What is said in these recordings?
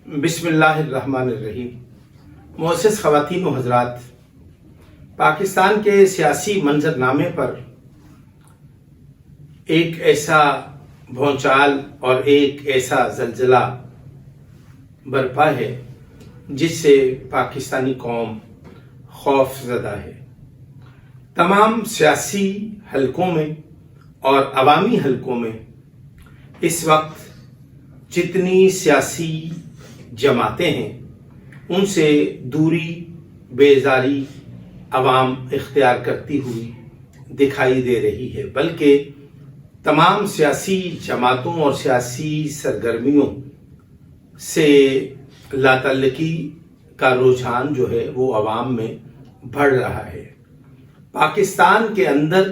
بسم اللہ الرحمن الرحیم۔ معزز خواتین و حضرات، پاکستان کے سیاسی منظرنامے پر ایک ایسا بھونچال اور ایک ایسا زلزلہ برپا ہے جس سے پاکستانی قوم خوف زدہ ہے۔ تمام سیاسی حلقوں میں اور عوامی حلقوں میں اس وقت جتنی سیاسی جماعتیں ہیں ان سے دوری بیزاری عوام اختیار کرتی ہوئی دکھائی دے رہی ہے، بلکہ تمام سیاسی جماعتوں اور سیاسی سرگرمیوں سے لاتعلقی کا رجحان جو ہے وہ عوام میں بڑھ رہا ہے۔ پاکستان کے اندر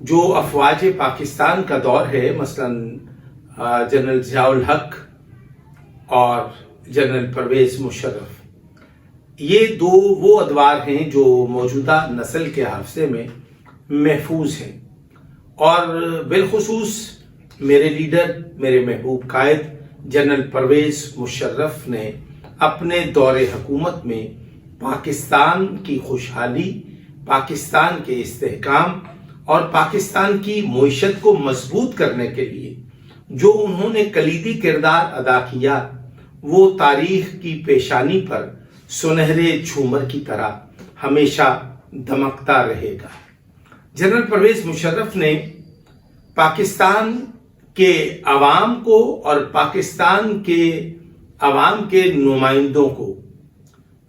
جو افواج پاکستان کا دور ہے، مثلا جنرل ضیاء الحق اور جنرل پرویز مشرف، یہ دو وہ ادوار ہیں جو موجودہ نسل کے حافظے میں محفوظ ہیں، اور بالخصوص میرے لیڈر، میرے محبوب قائد جنرل پرویز مشرف نے اپنے دور حکومت میں پاکستان کی خوشحالی، پاکستان کے استحکام اور پاکستان کی معیشت کو مضبوط کرنے کے لیے جو انہوں نے کلیدی کردار ادا کیا، وہ تاریخ کی پیشانی پر سنہرے جھومر کی طرح ہمیشہ دمکتا رہے گا۔ جنرل پرویز مشرف نے پاکستان کے عوام کو اور پاکستان کے عوام کے نمائندوں کو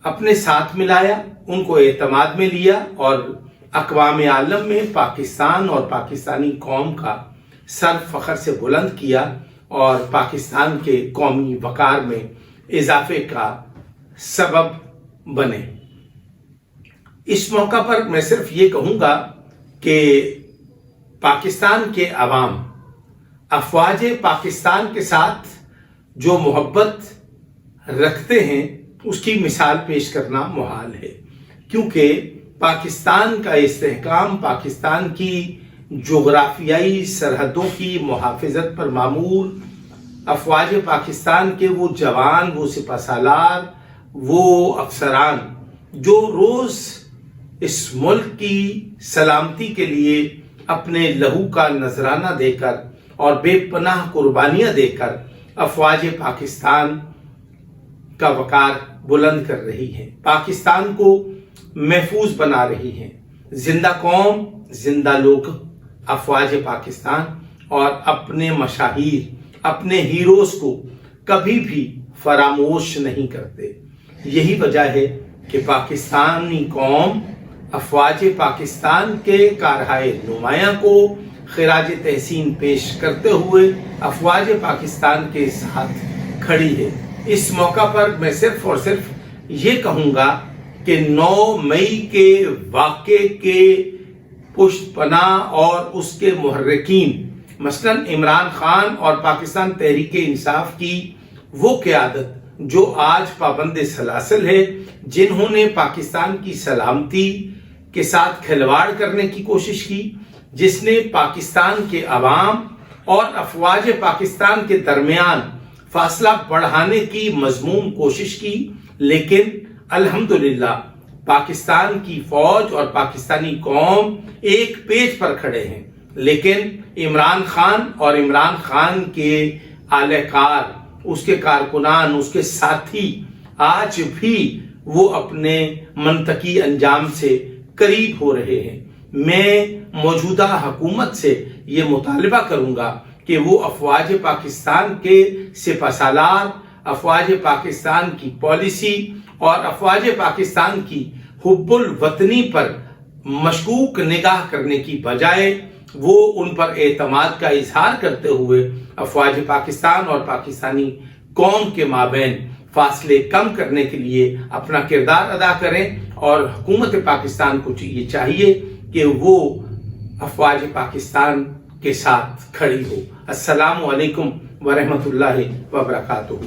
اپنے ساتھ ملایا، ان کو اعتماد میں لیا اور اقوام عالم میں پاکستان اور پاکستانی قوم کا سر فخر سے بلند کیا اور پاکستان کے قومی وقار میں اضافے کا سبب بنے۔ اس موقع پر میں صرف یہ کہوں گا کہ پاکستان کے عوام افواج پاکستان کے ساتھ جو محبت رکھتے ہیں اس کی مثال پیش کرنا محال ہے، کیونکہ پاکستان کا استحکام، پاکستان کی جغرافیائی سرحدوں کی محافظت پر معمول افواج پاکستان کے وہ جوان، وہ سپہ سالار، وہ افسران جو روز اس ملک کی سلامتی کے لیے اپنے لہو کا نذرانہ دے کر اور بے پناہ قربانیاں دے کر افواج پاکستان کا وقار بلند کر رہی ہیں، پاکستان کو محفوظ بنا رہی ہیں۔ زندہ قوم، زندہ لوگ افواج پاکستان اور اپنے مشاہیر، اپنے ہیروز کو کبھی بھی فراموش نہیں کرتے۔ یہی وجہ ہے کہ پاکستانی قوم افواج پاکستان کے کارہائے نمایاں کو خراج تحسین پیش کرتے ہوئے افواج پاکستان کے ساتھ کھڑی ہے۔ اس موقع پر میں صرف اور صرف یہ کہوں گا کہ 9 مئی کے واقعے کے پشت پناہ اور اس کے محرکین، مثلا عمران خان اور پاکستان تحریک انصاف کی وہ قیادت جو آج پابند سلاسل ہے، جنہوں نے پاکستان کی سلامتی کے ساتھ کھلواڑ کرنے کی کوشش کی، جس نے پاکستان کے عوام اور افواج پاکستان کے درمیان فاصلہ بڑھانے کی مذموم کوشش کی، لیکن الحمدللہ پاکستان کی فوج اور پاکستانی قوم ایک پیج پر کھڑے ہیں۔ لیکن عمران خان اور عمران خان کے اعلی کار، اس کے کارکنان، اس کے ساتھی آج بھی وہ اپنے منطقی انجام سے قریب ہو رہے ہیں۔ میں موجودہ حکومت سے یہ مطالبہ کروں گا کہ وہ افواج پاکستان کے سپہ سالار، افواج پاکستان کی پالیسی اور افواج پاکستان کی حب الوطنی پر مشکوک نگاہ کرنے کی بجائے وہ ان پر اعتماد کا اظہار کرتے ہوئے افواج پاکستان اور پاکستانی قوم کے مابین فاصلے کم کرنے کے لیے اپنا کردار ادا کریں، اور حکومت پاکستان کو یہ چاہیے کہ وہ افواج پاکستان کے ساتھ کھڑی ہو۔ السلام علیکم ورحمۃ اللہ وبرکاتہ۔